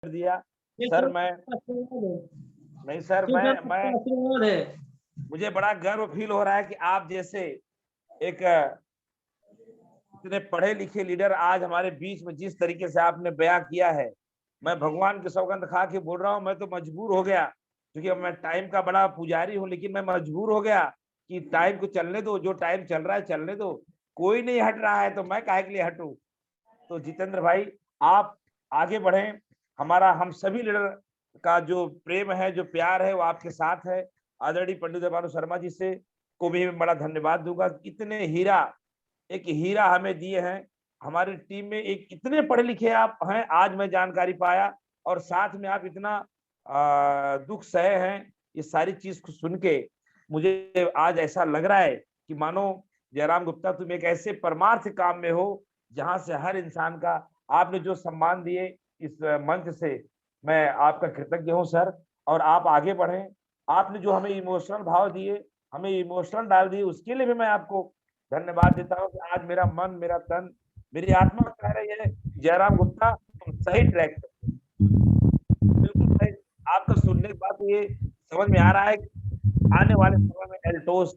दिया सर। मैं नहीं सर, मैं मुझे बड़ा गर्व फील हो रहा है कि आप जैसे एक इतने पढ़े लिखे लीडर आज हमारे बीच में जिस तरीके से आपने बयां किया है, मैं भगवान की सौगंध खा के बोल रहा हूँ, मैं तो मजबूर हो गया, क्योंकि मैं टाइम का बड़ा पुजारी हूँ, लेकिन मैं मजबूर हो गया कि टाइम को चलने दो, जो टाइम चल रहा है चलने दो, कोई नहीं हट रहा है तो मैं काहे के लिए हटूं। तो जितेंद्र भाई, आप आगे बढ़ें। हमारा हम सभी लीडर का जो प्रेम है, जो प्यार है, वो आपके साथ है। आदरणीय पंडित देवानु शर्मा जी से को भी बड़ा धन्यवाद दूंगा। इतने हीरा, एक हीरा हमें दिए हैं। हमारी टीम में एक इतने पढ़े लिखे आप हैं, आज मैं जानकारी पाया, और साथ में आप इतना दुख सहे हैं। ये सारी चीज को सुन के मुझे आज ऐसा लग रहा है कि मानो जयराम गुप्ता, तुम एक ऐसे परमार्थ काम में हो जहां से हर इंसान का, आपने जो सम्मान दिए इस मंच से, मैं आपका कृतज्ञ हूं सर। और आप आगे बढ़ें। आपने जो हमें इमोशनल भाव दिए, हमें इमोशनल डाल दिए, उसके लिए भी मैं आपको धन्यवाद देता हूँ कि आज मेरा मन, मेरा तन, मेरी आत्मा कह रही है जयराम गुप्ता तुम सही ट्रैक पे, बिल्कुल सही। आपका सुनने के बाद ये समझ में आ रहा है कि आने वाले समय में एल्टोस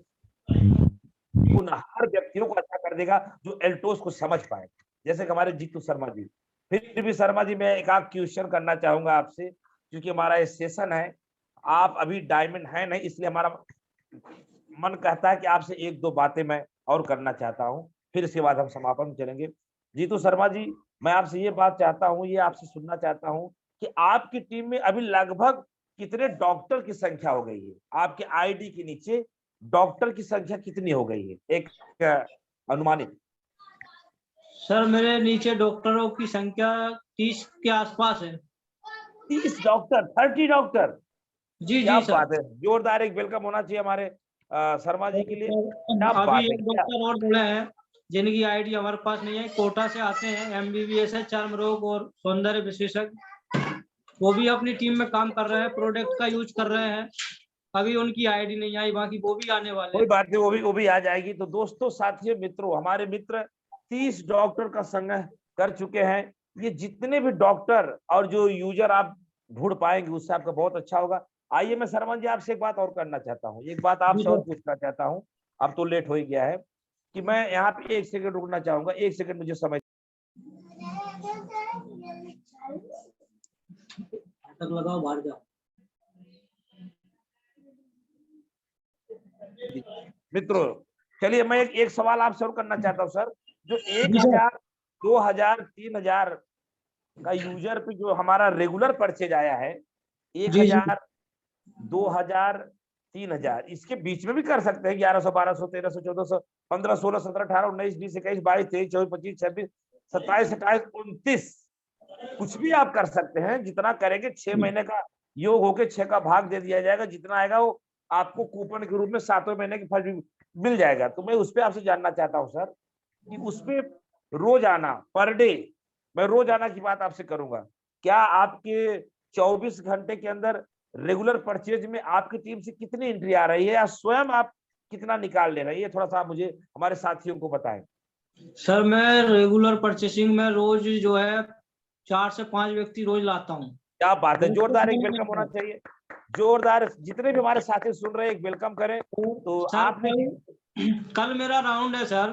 उन हर व्यक्तियों को अच्छा कर देगा जो एल्टोस को समझ पाए, जैसे कि हमारे जीतू शर्मा जी। फिर भी शर्मा जी, मैं एक आध क्वेश्चन करना चाहूंगा आपसे, क्योंकि हमारा ये सेशन है, आप अभी डायमंड है नहीं, इसलिए हमारा मन कहता है कि आपसे एक दो बातें मैं और करना चाहता हूं, फिर इसके बाद हम समापन करेंगे। जीतू शर्मा जी, मैं आपसे ये बात चाहता हूं, ये आपसे सुनना चाहता हूं कि आपकी टीम में अभी लगभग कितने डॉक्टर की संख्या हो गई है? आपके आईडी के नीचे डॉक्टर की संख्या कितनी हो गई है, एक अनुमानित? सर मेरे नीचे डॉक्टरों की संख्या 30 के आसपास है। 30 डॉक्टर, 30 डॉक्टर? जी क्या जी सर। बात है, जोरदार एक वेलकम होना चाहिए हमारे शर्मा जी के लिए। क्या अभी बात है, एक क्या डॉक्टर और जुड़े हैं जिनकी आईडी हमारे पास नहीं है, कोटा से आते हैं, एमबीबीएस है, चर्म रोग और सौंदर्य विशेषज्ञ, वो भी अपनी टीम में काम कर रहे हैं, प्रोडक्ट का यूज कर रहे हैं। अभी उनकी आईडी नहीं आई, बाकी वो भी आने वाले कोई हैं। बात नहीं, वो भी आ जाएगी। तो दोस्तों, साथियों, मित्रों, हमारे मित्र 30 डॉक्टर का संग्रह कर चुके हैं। ये जितने भी डॉक्टर और जो यूजर आप ढूंढ पाएंगे, उससे आपका बहुत अच्छा होगा। आइए, मैं शर्मा जी आपसे एक बात और करना चाहता हूँ, एक बात जी आपसे और सर। पूछना चाहता हूँ। अब तो लेट हो ही गया है कि मैं यहाँ पे एक सेकंड रुकना चाहूंगा, एक सेकंड मुझे समय। लगाओ, बाहर जाओ। मित्रों, चलिए, मैं एक सवाल आपसे और करना चाहता हूँ सर। जो जी सर। 1000, 2000, 3000 का यूजर पे जो हमारा रेगुलर परचेज आया है, जी जी। 1000, 2000, 3000, इसके बीच में भी कर सकते हैं। 1100, 1200, 1300, 1400, 15, 16, 17, 18, 19, 20, 21, 22, 23, 24, 25, 26, 27, 28, 29, कुछ भी आप कर सकते हैं। जितना करेंगे 6 महीने का योग होके 6 का भाग दे दिया जाएगा, जितना आएगा वो आपको कूपन के रूप में 7वें महीने की फल मिल जाएगा। तो मैं उस पर आपसे जानना चाहता हूँ सर कि उसपे रोजाना, पर डे, मैं रोजाना की बात आपसे करूंगा, क्या आपके 24 घंटे के अंदर रेगुलर परचेज में आपकी टीम से कितनी एंट्री आ रही है, या स्वयं आप कितना निकाल ले रहे हैं? ये थोड़ा सा मुझे, हमारे साथियों को बताएं। सर मैं रेगुलर परचेसिंग में रोज जो है 4 से 5 व्यक्ति रोज लाता हूँ। क्या बात है, जोरदार एक वेलकम होना चाहिए। जोरदार, जितने भी हमारे साथी सुन रहे हैं, एक वेलकम करें। तो सर आपने कल मेरा राउंड है सर,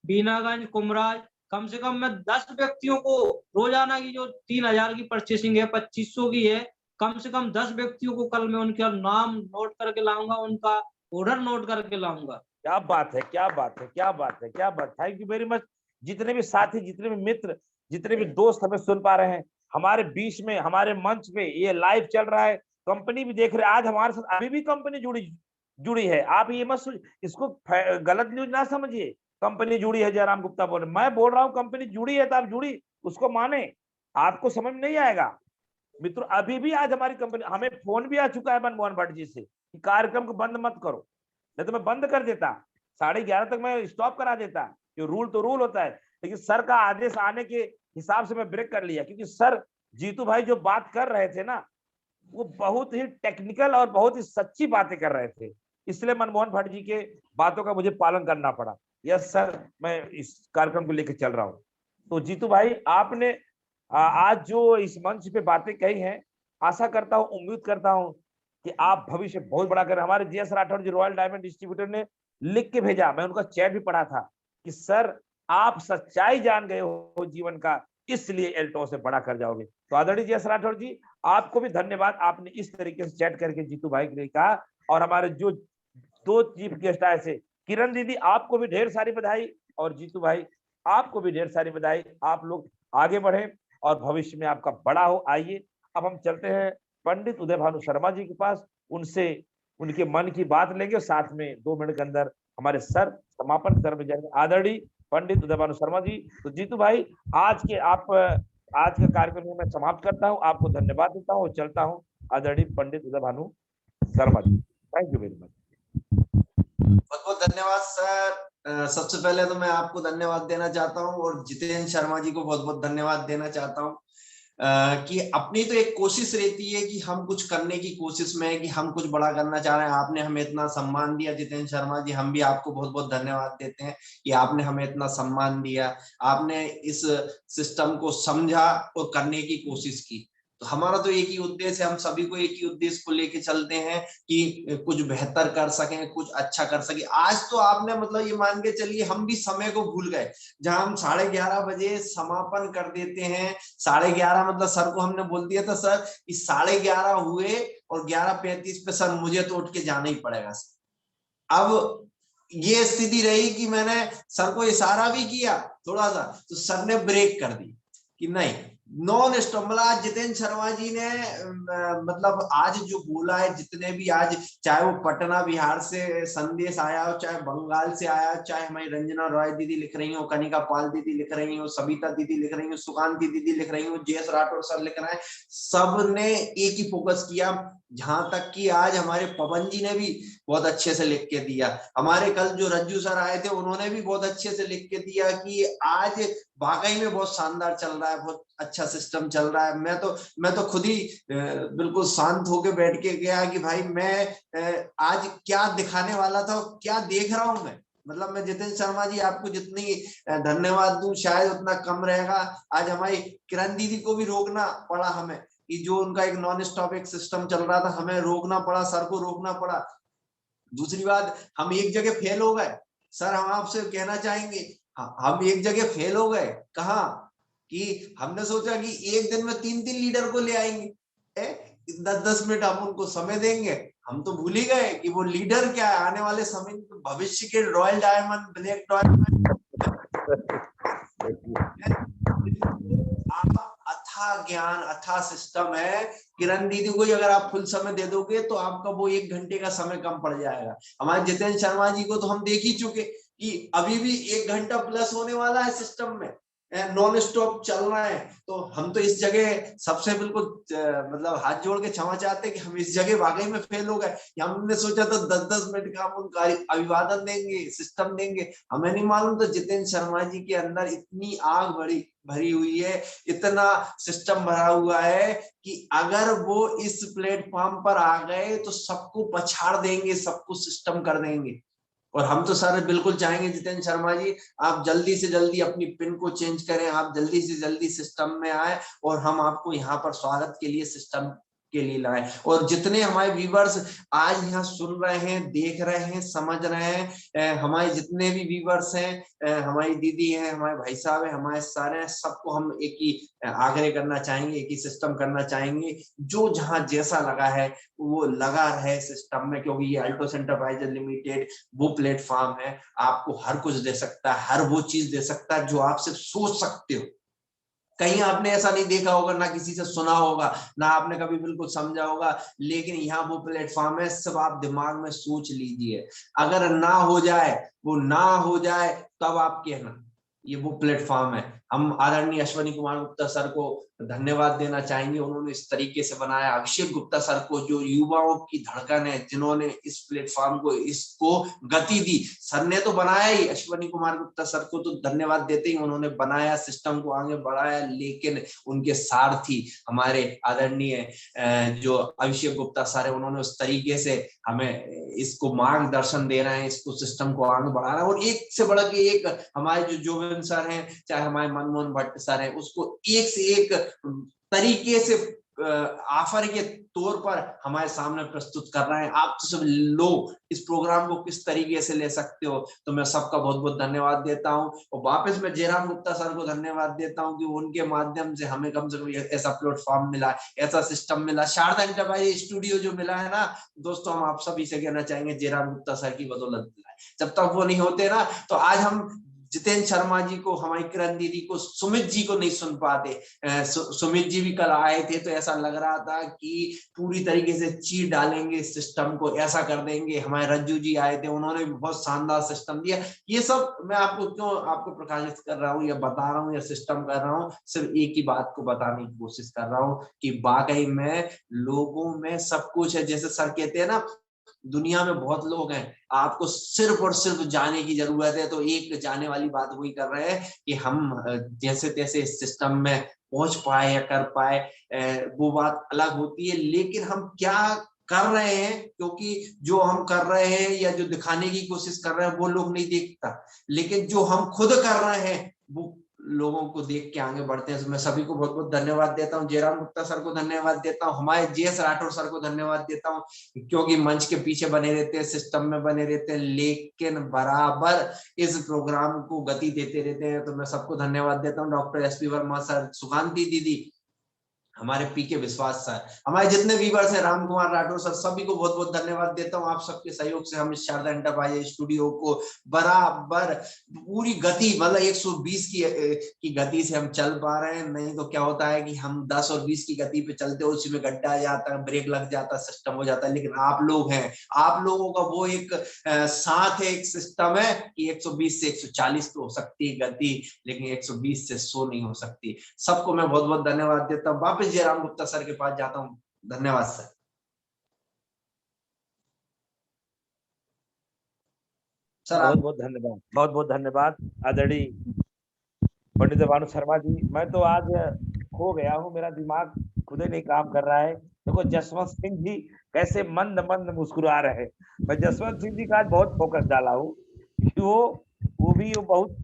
बीनागंज, कुमराज, कम से कम मैं 10 व्यक्तियों को रोजाना की जो 3000 की परचेसिंग है, 2500 की है, कम से कम 10 व्यक्तियों को कल मैं उनका नाम नोट करके लाऊंगा, उनका ऑर्डर नोट करके लाऊंगा। क्या बात है, क्या बात है, क्या बात है, क्या बात। Thank you very much. जितने भी साथी, जितने भी मित्र, जितने भी दोस्त हमें सुन पा रहे हैं, हमारे बीच में, हमारे मंच पे ये लाइव चल रहा है, कंपनी भी देख रहे हैं। आज हमारे साथ अभी भी कंपनी जुड़ी जुड़ी है। आप ये मत इसको गलत न्यूज ना समझिए। कंपनी जुड़ी है, जयराम गुप्ता बोल रहे, मैं बोल रहा हूँ कंपनी जुड़ी है तो आप जुड़ी, उसको माने। आपको समझ में नहीं आएगा मित्रों, अभी भी आज हमारी कंपनी, हमें फोन भी आ चुका है मनमोहन भट्ट जी से कि कार्यक्रम को बंद मत करो, नहीं तो मैं बंद कर देता, 11:30 तक मैं स्टॉप करा देता। जो रूल तो रूल होता है, लेकिन सर का आदेश आने के हिसाब से मैं ब्रेक कर लिया, क्योंकि सर, जीतू भाई जो बात कर रहे थे ना, वो बहुत ही टेक्निकल और बहुत ही सच्ची बातें कर रहे थे, इसलिए मनमोहन भट्ट जी के बातों का मुझे पालन करना पड़ा। यस सर, मैं इस कार्यक्रम को लेकर चल रहा हूँ। तो जीतू भाई, आपने आज जो इस मंच पे बातें कही हैं, आशा करता हूँ, उम्मीद करता हूँ कि आप भविष्य बहुत बड़ा करें। हमारे जीएस राठौर जी रॉयल डायमंड डिस्ट्रीब्यूटर ने लिख के भेजा, मैं उनका चैट भी पढ़ा था कि सर आप सच्चाई जान गए हो जीवन का, इसलिए एल्टो से बड़ा कर जाओगे। तो आदरणीय जीएस राठौर जी, आपको भी धन्यवाद, आपने इस तरीके से चैट करके जीतू भाई के लिए कहा। और हमारे जो 2 चीफ गेस्ट आए थे, किरण दीदी आपको भी ढेर सारी बधाई, और जीतू भाई आपको भी ढेर सारी बधाई। आप लोग आगे बढ़े और भविष्य में आपका बड़ा हो। आइए अब हम चलते हैं पंडित उदय भानु शर्मा जी के पास, उनसे उनके मन की बात लेंगे, और साथ में 2 मिनट के अंदर हमारे सर समापन कर्म जाएंगे। आदरणीय पंडित उदय भानु शर्मा जी। तो जीतू भाई, आज का कार्यक्रम मैं समाप्त करता हूँ, आपको धन्यवाद देता हूँ और चलता हूँ। आदरणीय पंडित उदय Bhanu Sharma ji, thank you very much. बहुत बहुत धन्यवाद सर। सबसे पहले तो मैं आपको धन्यवाद देना चाहता हूं और जितेंद्र शर्मा जी को बहुत बहुत धन्यवाद देना चाहता हूं कि अपनी तो एक कोशिश रहती है कि हम कुछ करने की कोशिश में है कि हम कुछ बड़ा करना चाह रहे हैं। आपने हमें इतना सम्मान दिया जितेंद्र शर्मा जी, हम भी आपको बहुत बहुत धन्यवाद देते हैं कि आपने हमें इतना सम्मान दिया, आपने इस सिस्टम को समझा और करने की कोशिश की। तो हमारा तो एक ही उद्देश्य है, हम सभी को एक ही उद्देश्य को लेके चलते हैं कि कुछ बेहतर कर सकें, कुछ अच्छा कर सके। आज तो आपने मतलब ये मान के चलिए हम भी समय को भूल गए, जहां हम 11:30 बजे समापन कर देते हैं। 11:30 मतलब सर को हमने बोल दिया था सर कि 11:30 हुए और 11:35 पे सर मुझे तो उठ के जाना ही पड़ेगा। अब ये स्थिति रही कि मैंने सर को इशारा भी किया थोड़ा सा, तो सर ने ब्रेक कर दी कि नहीं, नॉन स्टॉप। मतलब जितेंद्र शर्मा जी ने मतलब आज जो बोला है, जितने भी आज, चाहे वो पटना बिहार से संदेश आया हो, चाहे बंगाल से आया, चाहे हमारी रंजना रॉय दीदी लिख रही हो, कनिका पाल दीदी लिख रही हो, सविता दीदी लिख रही हो, सुकांति दीदी लिख रही हो, जेएस राठौर सर लिख रहे हैं, सब ने एक ही फोकस किया। जहां तक कि आज हमारे पवन जी ने भी बहुत अच्छे से लिख के दिया, हमारे कल जो रज्जू सर आए थे उन्होंने भी बहुत अच्छे से लिख के दिया कि आज वाकई में बहुत शानदार चल रहा है, बहुत अच्छा सिस्टम चल रहा है। मैं तो खुद ही बिल्कुल शांत होके बैठ के गया कि भाई मैं आज क्या दिखाने वाला था, क्या देख रहा हूं मैं। मतलब मैं जितेंद्र शर्मा जी आपको जितनी धन्यवाद दूं शायद उतना कम रहेगा। आज हमारी किरण दीदी को भी रोकना पड़ा हमें कि जो उनका एक नॉन स्टॉप एक सिस्टम चल रहा था, हमें रोकना पड़ा, सर को रोकना पड़ा। दूसरी बात, हम एक जगह फेल हो गए सर, हम आपसे कहना चाहेंगे हम एक जगह फेल हो गए। कहा कि हमने सोचा कि एक दिन में 3-3 लीडर को ले आएंगे, 10-10 मिनट हम उनको समय देंगे। हम तो भूल ही गए कि वो लीडर क्या है, आने वाले समय भविष्य के रॉयल डायमंड, ब्लैक डायमंड अथाह ज्ञान, अथाह सिस्टम है। किरण दीदी को अगर आप फुल समय दे दोगे तो आपका वो 1 घंटे का समय कम पड़ जाएगा। हमारे जितेंद्र शर्मा जी को तो हम देख ही चुके कि अभी भी 1 घंटा प्लस होने वाला है सिस्टम में, नॉन स्टॉप चल रहा है। तो हम तो इस जगह सबसे बिल्कुल मतलब हाथ जोड़ के क्षमा चाहते हैं कि हम इस जगह वाकई में फेल हो गए। हमने सोचा था 10-10 मिनट का हम उनका अभिवादन देंगे, सिस्टम देंगे, हमें नहीं मालूम तो जितेंद्र शर्मा जी के अंदर इतनी आग भरी हुई है, इतना सिस्टम भरा हुआ है कि अगर वो इस प्लेटफॉर्म पर आ गए तो सबको पछाड़ देंगे, सबको सिस्टम कर देंगे। और हम तो सर बिल्कुल चाहेंगे जितेंद्र शर्मा जी आप जल्दी से जल्दी अपनी पिन को चेंज करें, आप जल्दी से जल्दी सिस्टम में आए और हम आपको यहाँ पर स्वागत के लिए सिस्टम के लिए लाए। और जितने हमारे व्यूवर्स आज यहाँ सुन रहे हैं, देख रहे हैं, समझ रहे हैं, हमारे जितने भी व्यूवर्स हैं, हमारी दीदी हैं, हमारे भाई साहब हैं, हमारे सारे, सबको हम एक ही आग्रह करना चाहेंगे, एक ही सिस्टम करना चाहेंगे। जो जहां जैसा लगा है वो लगा रहे सिस्टम में, क्योंकि ये अल्टोस एंटरप्राइजेज लिमिटेड वो प्लेटफॉर्म है, आपको हर कुछ दे सकता है, हर वो चीज दे सकता है जो आप सिर्फ सोच सकते हो। कहीं आपने ऐसा नहीं देखा होगा, ना किसी से सुना होगा, ना आपने कभी बिल्कुल समझा होगा, लेकिन यहाँ वो प्लेटफॉर्म है, सब आप दिमाग में सोच लीजिए। अगर ना हो जाए, वो ना हो जाए तब आप कहना, ये वो प्लेटफॉर्म है। हम आदरणीय अश्वनी कुमार गुप्ता सर को धन्यवाद देना चाहेंगे। उन्होंने इस तरीके से बनाया। अभिषेक गुप्ता सर को, जो युवाओं की धड़कन है, जिन्होंने इस प्लेटफॉर्म को, इसको गति दी। सर ने तो बनाया ही, अश्विनी कुमार गुप्ता सर को तो धन्यवाद देते ही, उन्होंने बनाया, सिस्टम को आगे बढ़ाया, लेकिन उनके सारथी हमारे आदरणीय जो अभिषेक गुप्ता सर है, उन्होंने उस तरीके से हमें इसको मार्गदर्शन दे रहे हैं, इसको सिस्टम को आगे बढ़ा रहे हैं। और एक से बढ़ के एक हमारे जो जोवेन सर हैं, चाहे हमारे मनमोहन भट्ट सर हैं, उसको एक से एक तरीके से ऑफर के तौर पर हमारे सामने प्रस्तुत कर रहे हैं। आप तो सब लोग इस प्रोग्राम को किस तरीके से ले सकते हो, तो मैं सबका बहुत बहुत धन्यवाद देता हूं। और वापस मैं जयराम गुप्ता सर को धन्यवाद देता हूं कि उनके माध्यम से हमें कम से कम ऐसा प्लेटफॉर्म मिला, ऐसा सिस्टम मिला, शारदा एंटरप्राइज स्टूडियो जो मिला है ना दोस्तों, हम आप सभी से कहना चाहेंगे जयराम गुप्ता सर की बदौलत मिला है। जब तक वो नहीं होते ना, तो आज हम जितेंद्र शर्मा जी को, हमारी किरण दीदी को, सुमित जी को नहीं सुन पाते। सुमित जी भी कल आए थे, तो ऐसा लग रहा था कि पूरी तरीके से चीर डालेंगे सिस्टम को, ऐसा कर देंगे। हमारे रज्जू जी आए थे, उन्होंने भी बहुत शानदार सिस्टम दिया। ये सब मैं आपको क्यों आपको प्रकाशित कर रहा हूँ या बता रहा हूँ या सिस्टम कर रहा हूँ, सिर्फ एक ही बात को बताने की कोशिश कर रहा हूँ कि वाकई में लोगों में सब कुछ है। जैसे सर कहते हैं ना, दुनिया में बहुत लोग हैं, आपको सिर्फ और सिर्फ जाने की जरूरत है। तो एक जाने वाली बात वही कर रहे हैं कि हम जैसे तैसे इस सिस्टम में पहुंच पाए या कर पाए, वो बात अलग होती है। लेकिन हम क्या कर रहे हैं, क्योंकि जो हम कर रहे हैं या जो दिखाने की कोशिश कर रहे हैं वो लोग नहीं देखता, लेकिन जो हम खुद कर रहे हैं वो लोगों को देख के आगे बढ़ते हैं। तो मैं सभी को बहुत बहुत धन्यवाद देता हूँ। जयराम गुप्ता सर को धन्यवाद देता हूँ, हमारे जेएस राठौर सर को धन्यवाद देता हूँ, क्योंकि मंच के पीछे बने रहते हैं, सिस्टम में बने रहते हैं, लेकिन बराबर इस प्रोग्राम को गति देते रहते हैं। तो मैं सबको धन्यवाद देता हूँ। Doctor SP Verma sir, Sukanti दीदी, हमारे पीके विश्वास सर, हमारे जितने व्यूअर्स हैं, राम कुमार राठौर सर, सभी को बहुत बहुत धन्यवाद देता हूं। आप सबके सहयोग से हम इस शारदा एंटरप्राइज स्टूडियो को बराबर पूरी गति, मतलब 120 की गति से हम चल पा रहे हैं। नहीं तो क्या होता है कि हम 10 और 20 की गति पे चलते हैं, उसी में गड्ढा आ जाता है, ब्रेक लग जाता है, सिस्टम हो जाता है। लेकिन आप लोग हैं, आप लोगों का वो एक साथ है, एक सिस्टम है कि 120 से 140 तो हो सकती है गति, लेकिन 120 से 100 नहीं हो सकती। सबको मैं बहुत बहुत धन्यवाद देता हूँ। वापस जयराम गुप्ता सर के पास जाता हूँ। धन्यवाद सर। बहुत बहुत धन्यवाद, बहुत बहुत धन्यवाद आदरणीय पंडित भानु शर्मा जी। मैं तो आज खो गया हूँ, मेरा दिमाग खुद ही नहीं काम कर रहा है। देखो जसवंत सिंह जी कैसे मंद मंद मुस्कुरा रहे हैं। मैं जसवंत सिंह जी का आज बहुत फोकस डाला हूँ कि वो भी बहुत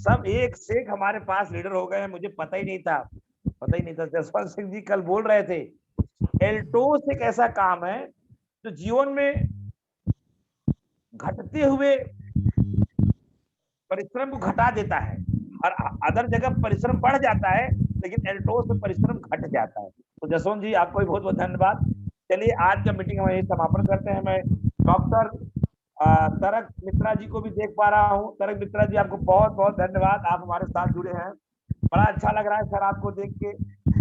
सब एक से एक हमारे पास लीडर हो गए हैं। मुझे पता ही नहीं था। जसवंत सिंह जी कल बोल रहे थे, एल्टोस एक ऐसा काम है जो जीवन में घटते हुए परिश्रम को घटा देता है। और अदर जगह परिश्रम बढ़ जाता है, लेकिन एल्टोस में परिश्रम घट जाता है। तो जसवंत जी आपको भी बहुत बहुत धन्यवाद। चलिए आज का मीटिंग हम यही समापन करते हैं। मैं डॉक्टर तरक मित्रा जी को भी देख पा रहा हूँ। तरक मित्रा जी आपको बहुत बहुत धन्यवाद, आप हमारे साथ जुड़े हैं। बड़ा अच्छा लग रहा है सर आपको देख के।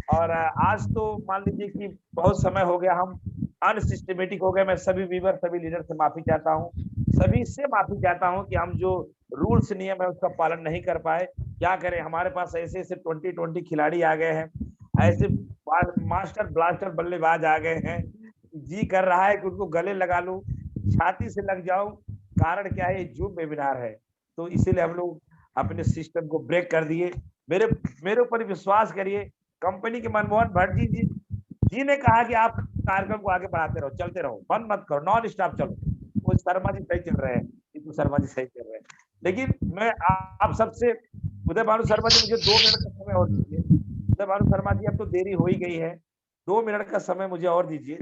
और आज तो मान लीजिए कि बहुत समय हो गया, हम अनसिस्टमेटिक हो गए। मैं सभी व्यूअर, सभी लीडर से माफी चाहता हूँ, सभी से माफी चाहता हूँ कि हम जो रूल्स नियम है उसका पालन नहीं कर पाए। क्या करें, हमारे पास ऐसे ऐसे 2020 खिलाड़ी आ गए हैं, ऐसे मास्टर ब्लास्टर बल्लेबाज आ गए हैं। जी कर रहा है कि उनको गले लगा लूं, छाती से लग जाऊं। कारण क्या है, जूम वेबिनार है, तो इसीलिए हम लोग अपने सिस्टम को ब्रेक कर दिए। मेरे ऊपर विश्वास करिए, कंपनी के मनमोहन भट्ट जी ने कहा कि आप कार्यक्रम को आगे बढ़ाते रहो, चलते रहो, बंद मत करो, नॉन स्टॉप चलो। वो शर्मा जी सही चल रहे हैं, शर्मा जी सही चल रहे हैं। लेकिन मैं आप सबसे, उदय भानु शर्मा जी मुझे 2 मिनट का समय और दीजिए। उदय भानु शर्मा जी अब तो देरी हो ही गई है, 2 मिनट का समय मुझे और दीजिए।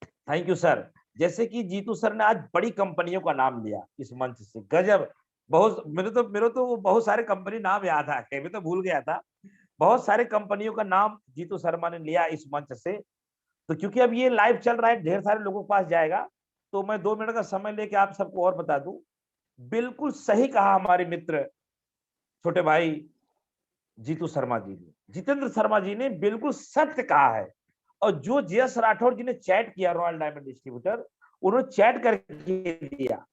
Thank you sir. जैसे कि जीतू सर ने आज बड़ी कंपनियों का नाम लिया इस मंच से, गजब। बहुत मेरे तो बहुत सारे कंपनी नाम याद आ गए, मैं तो भूल गया था। बहुत सारे कंपनियों का नाम जीतू शर्मा ने लिया इस मंच से। तो क्योंकि अब ये लाइव चल रहा है, ढेर सारे लोगों के पास जाएगा, तो मैं 2 मिनट का समय लेके आप सबको और बता दूं। बिल्कुल सही कहा हमारे मित्र छोटे भाई जीतू शर्मा जी ने, जितेंद्र शर्मा जी ने बिल्कुल सत्य कहा है। और जो जेएस राठौर जी ने चैट किया, रॉयल डायमंड डिस्ट्रीब्यूटर, उन्होंने चैट करके दिया,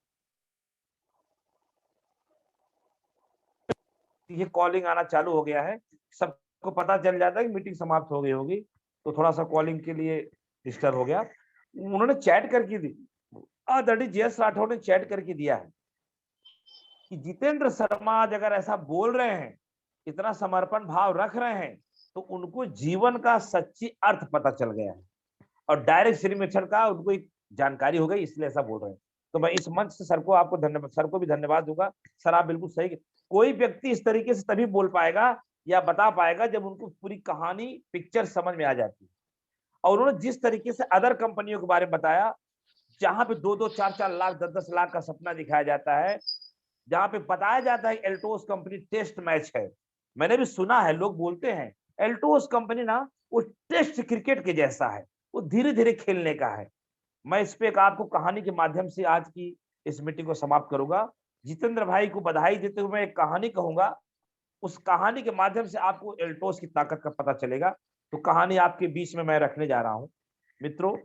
ये कॉलिंग आना चालू हो गया है, सब को पता चल जाता है कि मीटिंग समाप्त हो गई होगी, तो थोड़ा सा कॉलिंग के लिए डिस्टर्ब हो गया। उन्होंने चैट करके दी, आदरणीय JS राठौड़ ने चैट करके दिया है कि जितेंद्र शर्मा आज अगर ऐसा बोल रहे हैं, इतना समर्पण भाव रख रहे हैं, तो उनको जीवन का सच्ची अर्थ पता चल गया है और डायरेक्ट श्री मेथड का उनको एक जानकारी हो गई, इसलिए ऐसा बोल रहे हैं। तो मैं इस मंच से सर को आपको धन्यवाद, सर को भी धन्यवाद दूंगा। सर आप बिल्कुल सही, कोई व्यक्ति इस तरीके से तभी बोल पाएगा या बता पाएगा जब उनको पूरी कहानी पिक्चर समझ में आ जाती है। और उन्होंने जिस तरीके से अदर कंपनियों के बारे में बताया, जहां पे 2-2, 4-4 लाख, 10-10 लाख का सपना दिखाया जाता है, जहां पे बताया जाता है एल्टोस कंपनी टेस्ट मैच है। मैंने भी सुना है, लोग बोलते हैं एल्टोस कंपनी ना वो टेस्ट क्रिकेट के जैसा है, वो धीरे धीरे खेलने का है। मैं इस पे एक आपको कहानी के माध्यम से आज की इस मीटिंग को समाप्त करूंगा। जितेंद्र भाई को बधाई देते हुए मैं एक कहानी कहूंगा, उस कहानी के माध्यम से आपको एल्टोस की ताकत का पता चलेगा। तो कहानी आपके बीच में मैं रखने जा रहा हूं। मित्रों,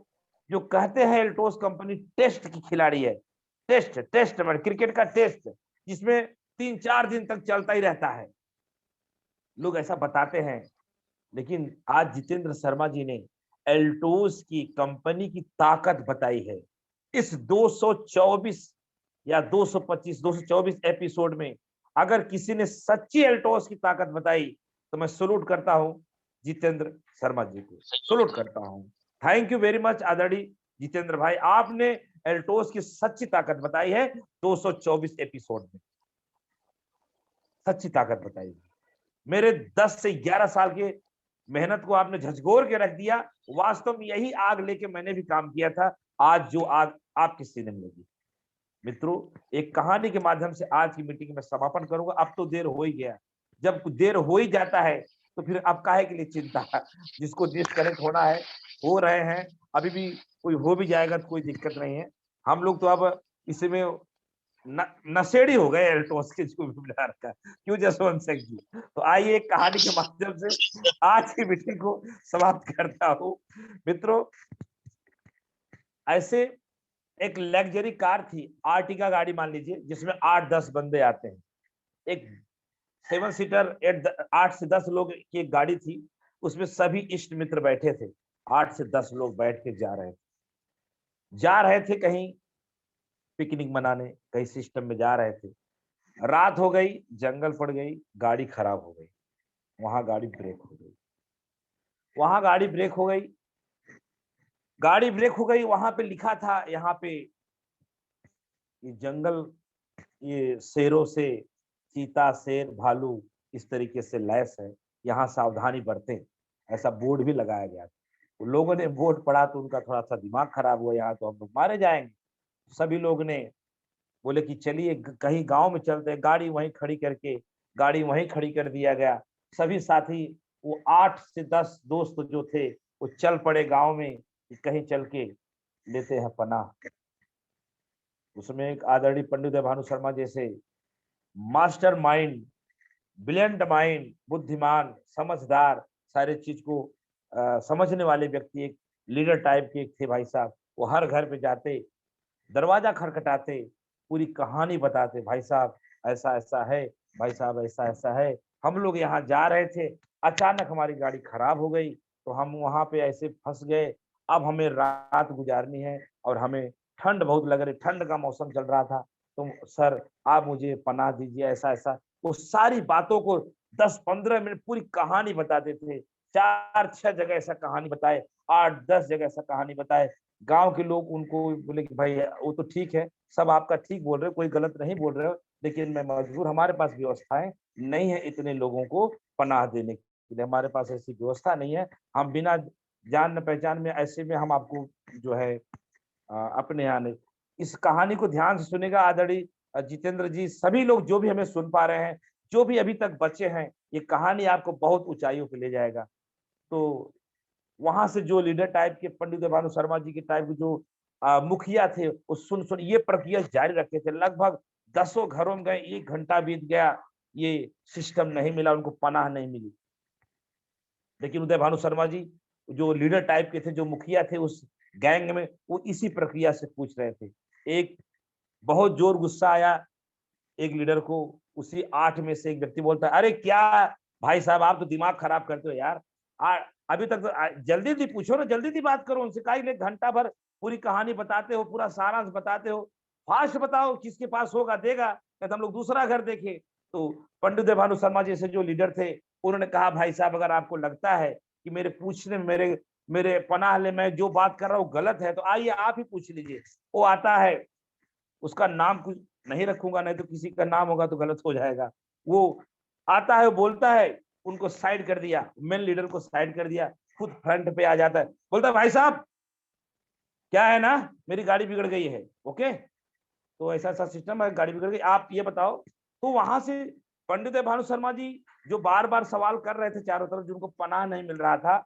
जो कहते हैं एल्टोस कंपनी टेस्ट की खिलाड़ी है, टेस्ट मतलब क्रिकेट का टेस्ट, जिसमें 3-4 दिन तक चलता ही रहता है, लोग ऐसा बताते हैं। लेकिन आज जितेंद्र शर्मा जी ने एल्टोस की कंपनी की ताकत बताई है। इस 224 या 225, 224 एपिसोड में अगर किसी ने सच्ची एल्टोस की ताकत बताई, तो मैं सैल्यूट करता हूं जितेंद्र शर्मा जी को, सैल्यूट करता हूं। थैंक यू वेरी मच आदरणीय जितेंद्र भाई, आपने एल्टोस की सच्ची ताकत बताई है 224 एपिसोड में, सच्ची ताकत बताई। मेरे 10 से 11 साल के मेहनत को आपने झकझोर के रख दिया। वास्तव में यही आग लेके मैंने भी काम किया था, आज जो आग आपके सीने में लगी। मित्रों, एक कहानी के माध्यम से आज की मीटिंग में समापन करूंगा। अब तो देर हो ही गया, जब देर हो ही जाता है तो फिर अब काहे के लिए चिंता, जिसको डिस्कनेक्ट होना है हो रहे हैं, अभी भी कोई हो भी जाएगा तो कोई दिक्कत नहीं है। हम लोग तो अब इसमें नशेड़ी हो गए एल्टोस के जो वेबिनार का, क्यों जसवंत सिंह जी। तो आइए एक कहानी के माध्यम से आज की मीटिंग को समाप्त करता हूं। मित्रों, ऐसे एक लग्जरी कार थी, आर्टिका गाड़ी मान लीजिए, जिसमें 8-10 बंदे आते हैं। एक 7 सीटर 8 से 10 लोग की एक गाड़ी थी, उसमें सभी इष्ट मित्र बैठे थे। 8 से 10 लोग बैठ के जा रहे थे कहीं पिकनिक मनाने, कहीं सिस्टम में जा रहे थे। रात हो गई, जंगल पड़ गई, गाड़ी खराब हो गई, वहां गाड़ी ब्रेक हो गई, वहां गाड़ी ब्रेक हो गई, गाड़ी ब्रेक हो गई। वहां पे लिखा था, यहाँ पे ये जंगल, ये शेरों से, चीता, शेर, भालू इस तरीके से लैस है, यहाँ सावधानी बरतें, ऐसा बोर्ड भी लगाया गया था। लोगों ने बोर्ड पढ़ा तो उनका थोड़ा सा दिमाग खराब हुआ, यहाँ तो हम लोग मारे जाएंगे। सभी लोग ने बोले कि चलिए कहीं गांव में चलते हैं। गाड़ी वहीं खड़ी करके, गाड़ी वहीं खड़ी कर दिया गया। सभी साथी, वो 8 से 10 दोस्त जो थे, वो चल पड़े गांव में कि कहीं चल के लेते हैं पनाह। उसमें एक आदरणीय पंडित भानु शर्मा जैसे मास्टर माइंड, ब्रिलियंट माइंड, बुद्धिमान, समझदार, सारे चीज को समझने वाले व्यक्ति, एक लीडर टाइप के थे भाई साहब। वो हर घर पे जाते, दरवाजा खटखटाते, पूरी कहानी बताते, भाई साहब ऐसा ऐसा है, भाई साहब ऐसा ऐसा है, हम लोग यहाँ जा रहे थे, अचानक हमारी गाड़ी खराब हो गई, तो हम वहां पे ऐसे फंस गए। अब हमें रात गुजारनी है और हमें ठंड बहुत लग रही, ठंड का मौसम चल रहा था, तो सर आप मुझे पनाह दीजिए, ऐसा ऐसा। वो सारी बातों को 10-15 मिनट पूरी कहानी बताते थे। 4-6 जगह ऐसा कहानी बताए, 8-10 जगह ऐसा कहानी बताए। गांव के लोग उनको बोले कि भाई वो तो ठीक है, सब आपका ठीक बोल रहे हो, कोई गलत नहीं बोल रहे हो, लेकिन मैं मजबूर, हमारे पास व्यवस्थाएं नहीं है इतने लोगों को पनाह देने के लिए, हमारे पास ऐसी व्यवस्था नहीं है। हम बिना जान पहचान में, ऐसे में हम आपको जो है अपने यहाँ नहीं। इस कहानी को ध्यान से सुनेगा आदरणीय जितेंद्र जी, सभी लोग जो भी हमें सुन पा रहे हैं, जो भी अभी तक बचे हैं, ये कहानी आपको बहुत ऊंचाइयों पे ले जाएगा। तो वहां से जो लीडर टाइप के पंडित भानु शर्मा जी के टाइप के जो मुखिया थे, वो सुन ये प्रक्रिया जारी रखे थे। लगभग 10 घरों में गए, 1 घंटा बीत गया, ये सिस्टम नहीं मिला, उनको पनाह नहीं मिली। लेकिन उदय भानु शर्मा जी जो लीडर टाइप के थे, जो मुखिया थे उस गैंग में, वो इसी प्रक्रिया से पूछ रहे थे। एक बहुत जोर गुस्सा आया एक लीडर को, उसी 8 में से एक व्यक्ति बोलता है, अरे क्या भाई साहब आप तो दिमाग खराब करते हो यार। अभी तक तो जल्दी जल्दी पूछो ना, जल्दी जल्दी बात करो उनसे, काहे घंटा भर पूरी कहानी बताते हो, पूरा सारांश बताते हो। फास्ट बताओ, किसके पास होगा देगा, नहीं तो हम लोग दूसरा घर देखें। तो पंडित देवानु शर्मा जैसे जो लीडर थे, उन्होंने कहा भाई साहब अगर आपको लगता है कि मेरे पूछने में, मेरे मेरे पनाह ले मैं जो बात कर रहा हूँ गलत है, तो आइए आप ही पूछ लीजिए। वो आता है, उसका नाम कुछ नहीं रखूंगा, नहीं तो किसी का नाम होगा तो गलत हो जाएगा। वो आता है, बोलता है, उनको साइड कर दिया, मेन लीडर को साइड कर दिया, खुद फ्रंट पे आ जाता है, बोलता है भाई साहब क्या है ना, मेरी गाड़ी बिगड़ गई है, ओके, तो ऐसा ऐसा सिस्टम है, गाड़ी बिगड़ गई, आप ये बताओ। तो वहां से पंडित भानु शर्मा जी जो बार बार सवाल कर रहे थे चारों तरफ, जिनको पनाह नहीं मिल रहा था,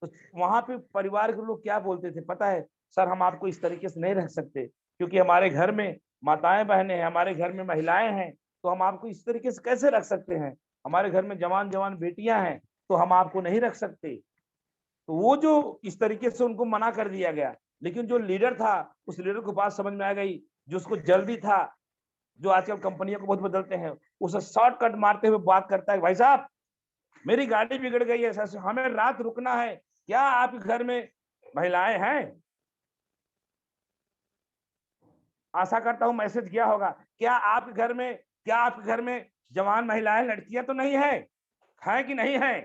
तो वहां पे परिवार के लोग क्या बोलते थे पता है, सर हम आपको इस तरीके से नहीं रख सकते, क्योंकि हमारे घर में माताएं बहनें हैं, हमारे घर में महिलाएं हैं, तो हम आपको इस तरीके से कैसे रख सकते हैं, हमारे घर में जवान जवान बेटियां हैं, तो हम आपको नहीं रख सकते। तो वो जो इस तरीके से उनको मना कर दिया गया। लेकिन जो लीडर था, उस लीडर को बात समझ में आ गई, जो उसको जल्दी था, जो आजकल कंपनियों को बहुत बदलते हैं, उसे शॉर्टकट मारते हुए बात करता है, भाई साहब मेरी गाड़ी बिगड़ गई है, ऐसा हमें रात रुकना है, क्या आपके घर में महिलाएं हैं? आशा करता हूं मैसेज किया होगा, क्या आपके घर में, क्या आपके घर में जवान महिलाएं लड़कियां तो नहीं है कि नहीं है?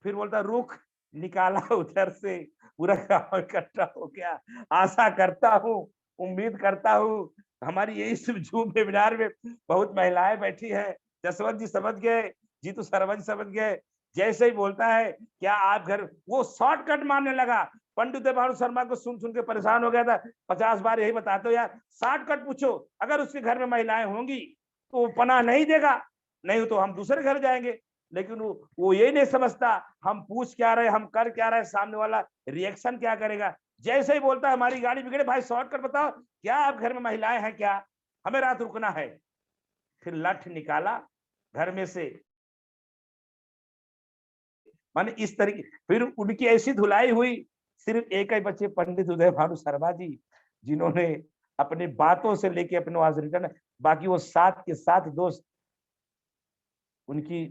फिर बोलता रुक, निकाला उधर से, पूरा गांव इकट्ठा हो गया। आशा करता हूँ, उम्मीद करता हूँ, हमारी यही शुभ जूम वेबिनार में बहुत महिलाएं बैठी है। जसवंत जी समझ गए, जीतू शर्मा जी समझ गए। जैसे ही बोलता है क्या आप घर, वो शॉर्टकट मारने लगा। पंडित भानु शर्मा को सुन सुन के परेशान हो गया था, 50 बार यही बताते हो यार, शॉर्टकट पूछो, अगर उसके घर में महिलाएं होंगी तो वो पनाह नहीं देगा, नहीं तो हम दूसरे घर जाएंगे। लेकिन वो यही नहीं समझता हम पूछ क्या रहे, हम कर क्या रहे, सामने वाला रिएक्शन क्या करेगा। जैसे ही बोलता है हमारी गाड़ी बिगड़े, भाई शॉर्टकट बताओ, क्या आप घर में महिलाएं हैं क्या, हमें रात रुकना है। फिर लठ निकाला घर में से, माने इस तरीके, फिर उनकी ऐसी धुलाई हुई, सिर्फ एक ही बच्चे पंडित उदय भानु शर्मा जी, जिन्होंने अपनी बातों से लेके अपने आज रिटर्न, बाकी वो साथ के साथ दोस्त, उनकी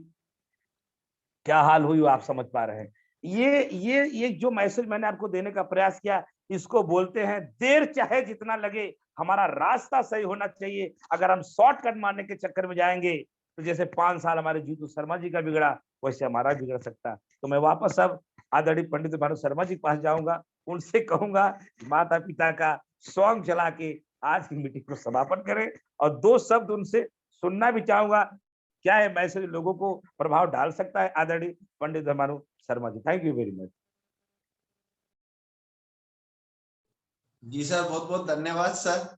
क्या हाल हुई वो आप समझ पा रहे हैं। ये जो मैसेज मैंने आपको देने का प्रयास किया, इसको बोलते हैं देर चाहे जितना लगे, हमारा रास्ता सही होना चाहिए। अगर हम शॉर्टकट मारने के चक्कर में जाएंगे तो जैसे 5 साल हमारे जीतू शर्मा जी का बिगड़ा, वैसे हमारा बिगड़ सकता। तो मैं वापस अब आदरणीय पंडित भानु शर्मा जी के पास जाऊंगा, उनसे कहूंगा माता पिता का सॉन्ग चला के आज की मीटिंग को समापन करें, और 2 शब्द उनसे सुनना भी चाहूंगा, क्या है मैसेज लोगों को प्रभाव डाल सकता है। आदरणीय Pandit Bhanu Sharma ji, thank you very much. जी सर, बहुत बहुत धन्यवाद सर।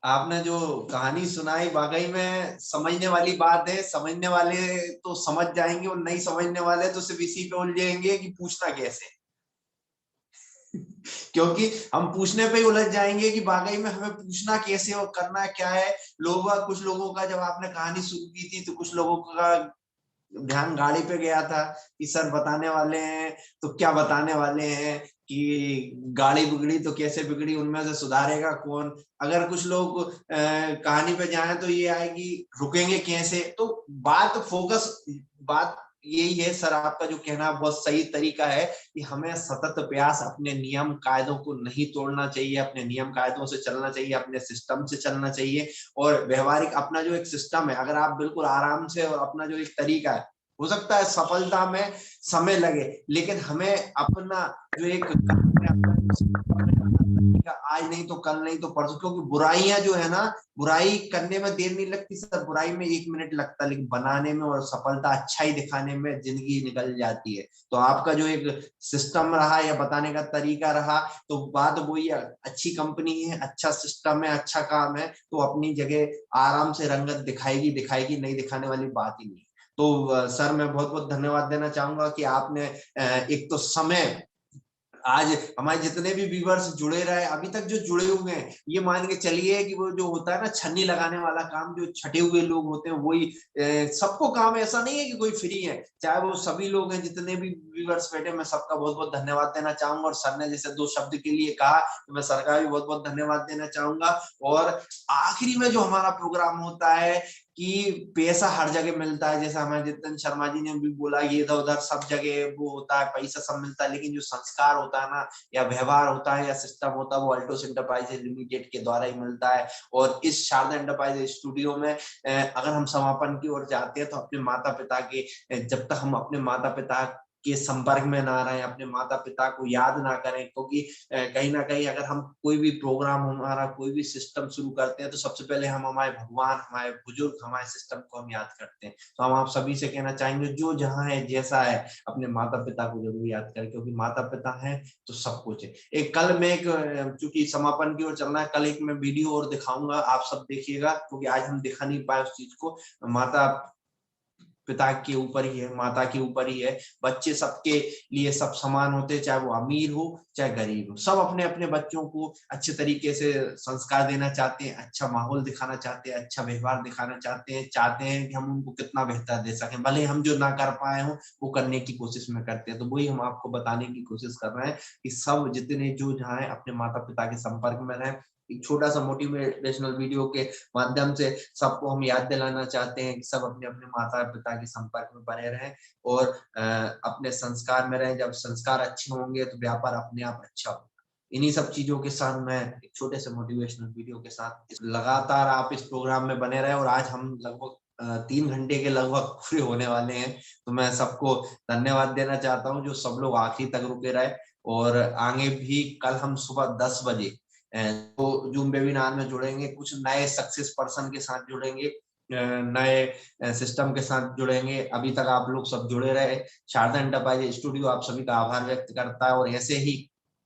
आपने जो कहानी सुनाई वाकई में समझने वाली बात है। समझने वाले तो समझ जाएंगे, और नहीं समझने वाले तो सिर्फ इसी पे उलझेंगे कि पूछना कैसे। क्योंकि हम पूछने पे ही उलझ जाएंगे कि वाकई में हमें पूछना कैसे और करना क्या है। कुछ लोगों का, जब आपने कहानी शुरू की थी तो कुछ लोगों का ध्यान गाड़ी पे गया था कि सर बताने वाले हैं, तो क्या बताने वाले हैं कि गाड़ी बिगड़ी तो कैसे बिगड़ी, उनमें से सुधारेगा कौन। अगर कुछ लोग कहानी पे जाएं तो ये आएगी रुकेंगे कैसे। तो बात यही है सर, आपका जो कहना बहुत सही तरीका है कि हमें सतत प्रयास, अपने नियम कायदों को नहीं तोड़ना चाहिए, अपने नियम कायदों से चलना चाहिए, अपने सिस्टम से चलना चाहिए। और व्यवहारिक अपना जो एक सिस्टम है, अगर आप बिल्कुल आराम से, और अपना जो एक तरीका है, हो सकता है सफलता में समय लगे, लेकिन हमें अपना जो एक आज नहीं तो कल, नहीं तो परसों, क्योंकि बुराइयां जो है ना, बुराई करने में देर नहीं लगती सर, बुराई में 1 मिनट लगता है, लेकिन बनाने में और सफलता, अच्छाई दिखाने में जिंदगी निकल जाती है। तो आपका जो एक सिस्टम रहा या बताने का तरीका रहा, तो बात वही है, अच्छी कंपनी है, अच्छा सिस्टम है, अच्छा काम है, तो अपनी जगह आराम से रंगत दिखाएगी, नहीं दिखाने वाली बात ही नहीं। तो सर मैं बहुत बहुत धन्यवाद देना चाहूंगा कि आपने एक तो समय, आज हमारे जितने भी व्यूअर्स जुड़े रहे, अभी तक जो जुड़े हुए हैं, ये मान के चलिए कि वो जो होता है ना छन्नी लगाने वाला काम, जो छटे हुए लोग होते हैं वही सबको काम, ऐसा नहीं है कि कोई फ्री है, चाहे वो सभी लोग हैं, जितने भी व्यूअर्स बैठे, मैं सबका बहुत बहुत धन्यवाद देना चाहूंगा। और सर ने जैसे 2 शब्द के लिए कहा, तो मैं सर का भी बहुत बहुत धन्यवाद देना चाहूंगा। और आखिरी में जो हमारा प्रोग्राम होता है कि पैसा हर जगह मिलता है, जैसा हमारे जितेंद्र शर्मा जी ने भी बोला, ये इधर उधर सब जगह वो होता है, पैसा सब मिलता है, लेकिन जो संस्कार होता है ना, या व्यवहार होता है, या सिस्टम होता है, वो अल्टोस एंटरप्राइजेज लिमिटेड के द्वारा ही मिलता है। और इस शारदा एंटरप्राइजेज स्टूडियो में अगर हम समापन की ओर जाते हैं तो अपने माता पिता के, जब तक हम अपने माता पिता के संपर्क में ना रहें, अपने माता पिता को याद ना करें, क्योंकि कहीं ना कहीं अगर हम कोई भी प्रोग्राम, हमारा कोई भी सिस्टम शुरू करते हैं तो सबसे पहले हम हमारे भगवान, हमारे बुजुर्ग, हमारे सिस्टम को हम याद करते हैं। तो हम आप सभी से कहना चाहेंगे, जो जहाँ है जैसा है, अपने माता पिता को जरूर याद करें, क्योंकि माता पिता है तो सब कुछ है। एक कल मैं चूंकि समापन की ओर चलना है, कल एक मैं वीडियो और दिखाऊंगा, आप सब देखिएगा, क्योंकि आज हम दिखा नहीं पाए उस चीज को। माता पिता के ऊपर ही है, माता के ऊपर ही है। बच्चे सबके लिए सब समान होते हैं, चाहे वो अमीर हो चाहे गरीब हो, सब अपने अपने बच्चों को अच्छे तरीके से संस्कार देना चाहते हैं, अच्छा माहौल दिखाना चाहते हैं, अच्छा व्यवहार दिखाना चाहते हैं कि हम उनको कितना बेहतर दे सकें, भले हम जो ना कर पाए हो वो करने की कोशिश में करते हैं। तो वही हम आपको बताने की कोशिश कर रहे हैं कि सब जितने जो जहाँ है अपने माता पिता के संपर्क में रहें। एक छोटा सा मोटिवेशनल वीडियो के माध्यम से सबको हम याद दिलाना चाहते हैं कि सब अपने अपने माता पिता के संपर्क में बने रहें और अपने संस्कार में रहें। जब संस्कार अच्छे होंगे तो व्यापार अपने आप अच्छा होगा। इन्हीं सब चीजों के साथ मैं एक छोटे से मोटिवेशनल वीडियो के साथ लगातार आप इस प्रोग्राम में बने रहे। और आज हम लगभग 3 घंटे के लगभग पूरे होने वाले हैं, तो मैं सबको धन्यवाद देना चाहता हूँ जो सब लोग आखिरी तक रुके रहे। और आगे भी कल हम सुबह 10 बजे तो जूम वेबिनार में जुड़ेंगे, कुछ नए सक्सेस पर्सन के साथ जुड़ेंगे, नए सिस्टम के साथ जुड़ेंगे। अभी तक आप लोग सब जुड़े रहे, शारदा एंटरप्राइज स्टूडियो आप सभी का आभार व्यक्त करता है। और ऐसे ही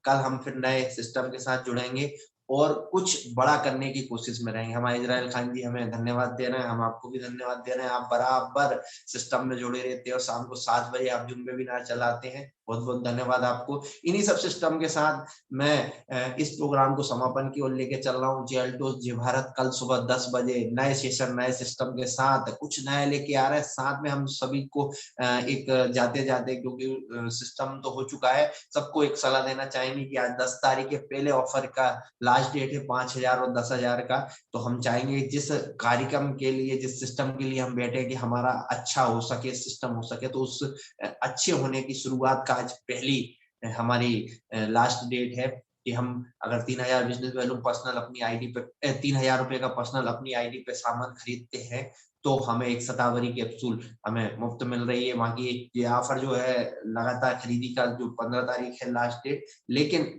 कल हम फिर नए सिस्टम के साथ जुड़ेंगे और कुछ बड़ा करने की कोशिश में रहेंगे। हमारे इजराइल खान जी हमें धन्यवाद दे रहे हैं, हम आपको भी धन्यवाद दे रहे हैं। आप बराबर सिस्टम में जुड़े रहते हैं और शाम को 7 बजे आप जूम वेबिनार चलाते हैं, बहुत बहुत धन्यवाद आपको। इन्हीं सब सिस्टम के साथ मैं इस प्रोग्राम को समापन की ओर लेके चल रहा हूँ। जे अल्टोस जे भारत कल सुबह 10 बजे नए सेशन नए सिस्टम के साथ कुछ नया लेके आ रहे हैं। साथ में हम सभी को एक जाते जाते, क्योंकि सिस्टम तो हो चुका है, सबको एक सलाह देना चाहेंगे कि आज 10 तारीख के पहले ऑफर का लास्ट डेट है 5,000 और 10,000 का। तो हम चाहेंगे जिस कार्यक्रम के लिए, जिस सिस्टम के लिए हम बैठे कि हमारा अच्छा हो सके, सिस्टम हो सके, तो उस अच्छे होने की शुरुआत का आज पहली हमारी लास्ट डेट है कि हम अगर 3,000 बिजनेस वैल्यू पर्सनल अपनी आईडी पे 3,000 रुपए का पर्सनल अपनी आईडी पे सामान खरीदते हैं तो हमें एक शतावरी कैप्सूल हमें मुफ्त मिल रही है। वहां की ये ऑफर जो है लगातार खरीदी का जो 15 तारीख है लास्ट डेट। लेकिन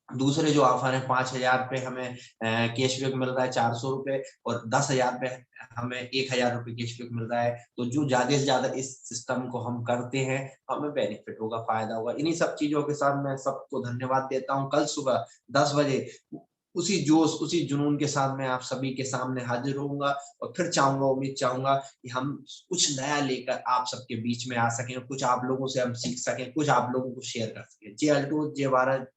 दूसरे जो ऑफर है 5,000 पे हमें कैशबैक मिल रहा है 400 रुपए और 10,000 पे हमें 1,000 रुपए कैशबैक मिल रहा है। तो जो ज्यादा से ज्यादा इस सिस्टम को हम करते हैं हमें बेनिफिट होगा, फायदा होगा। इन्हीं सब चीजों के साथ मैं सबको धन्यवाद देता हूँ। कल सुबह 10 बजे उसी जोश उसी जुनून के साथ मैं आप सभी के सामने हाजिर होऊंगा और फिर चाहूंगा, उम्मीद चाहूंगा कि हम कुछ नया लेकर आप सबके बीच में आ सकें, कुछ आप लोगों से हम सीख सकें, कुछ आप लोगों को शेयर कर सकें। जे अल्टोस जे भारत